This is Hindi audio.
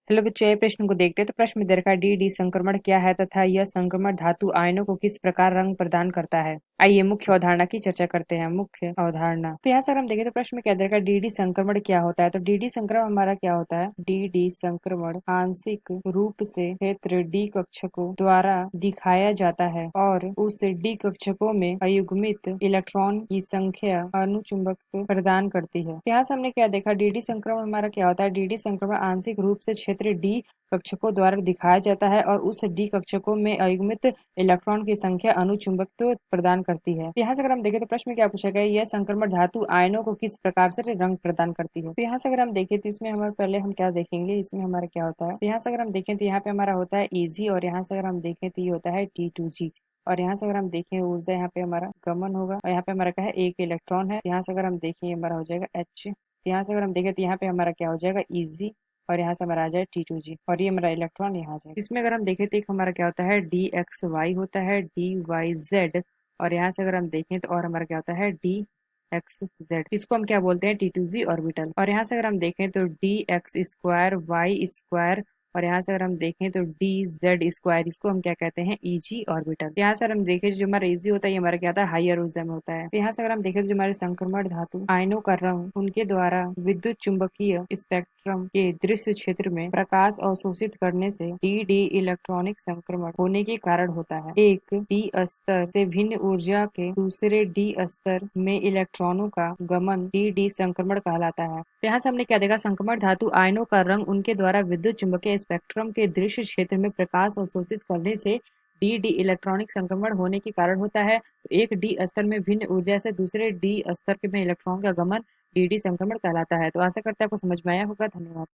चलो बच्चों, ये प्रश्न को देखते हैं। तो प्रश्न में दे रखा है डी संक्रमण क्या है तथा यह संक्रमण धातु आयनों को किस प्रकार रंग प्रदान करता है। आइए मुख्य अवधारणा की चर्चा करते हैं। मुख्य अवधारणा, तो यहाँ से अगर हम देखें तो प्रश्न में क्या दे रखा है, डी संक्रमण क्या होता है। तो डी संक्रमण हमारा क्या होता है। डी संक्रमण आंशिक रूप से क्षेत्र डी कक्षकों द्वारा दिखाया जाता है और उस डी कक्षकों में अयुग्मित इलेक्ट्रॉन की संख्या अनुचुंबकत्व प्रदान करती है। तो यहाँ से हमने क्या देखा, डी संक्रमण हमारा क्या होता है। डी संक्रमण आंशिक रूप से क्षेत्र डी कक्षकों द्वारा दिखाया जाता है और उस डी कक्षकों में अयुग्मित इलेक्ट्रॉन की संख्या अनुचुंबकत्व प्रदान करती है। यहाँ से अगर हम देखें तो प्रश्न में क्या पूछा गया, यह संक्रमण धातु आयनों को किस प्रकार से रंग प्रदान करती है। तो यहाँ से अगर हम देखें तो इसमें हमारे पहले हम क्या देखेंगे, इसमें हमारा क्या होता है। तो यहाँ से अगर हम देखें तो यहाँ पे हमारा होता है Eg और यहाँ से अगर हम देखें तो ये होता है T2G। और यहाँ से अगर हम देखें ऊर्जा, यहाँ पे हमारा गमन होगा और यहाँ पे हमारा क्या है, एक इलेक्ट्रॉन है। यहाँ से अगर हम देखें हमारा हो जाएगा H। यहाँ से अगर हम देखें तो यहाँ पे हमारा क्या हो जाएगा Eg और यहाँ से हमारा आ जाए T2G और ये हमारा इलेक्ट्रॉन यहाँ आ जाए। इसमें अगर हम देखें तो एक हमारा क्या होता है DXY होता है, DYZ और यहाँ से अगर हम देखें तो और हमारा क्या होता है DXZ। इसको हम क्या बोलते हैं, T2G ऑर्बिटल। और यहाँ से अगर हम देखें तो DX2Y2 और यहाँ से अगर हम देखें तो DZ2, इसको हम क्या कहते हैं, Eg ऑर्बिटल। यहाँ से अगर हम देखें जो हमारा Eg होता है ये हमारा क्या होता है, हायर ऊर्जा में होता है। तो यहाँ से अगर हम देखें तो जो हमारे संक्रमण धातु आयनों का रंग उनके द्वारा विद्युत चुंबकीय स्पेक्ट्रम के दृश्य क्षेत्र में प्रकाश अवशोषित करने से डी इलेक्ट्रॉनिक संक्रमण होने के कारण होता है। एक डी स्तर से भिन्न ऊर्जा के दूसरे डी स्तर में इलेक्ट्रॉनों का गमन डी संक्रमण कहलाता है। तो यहाँ से हमने क्या देखा, संक्रमण धातु आयनों का रंग उनके द्वारा विद्युत चुंबकीय स्पेक्ट्रम के दृश्य क्षेत्र में प्रकाश अवशोषित करने से डी इलेक्ट्रॉनिक संक्रमण होने के कारण होता है। एक डी स्तर में भिन्न ऊर्जा से दूसरे डी स्तर के में इलेक्ट्रॉन का गमन डी संक्रमण कहलाता है। तो आशा करते हैं आपको समझ में आया होगा। धन्यवाद।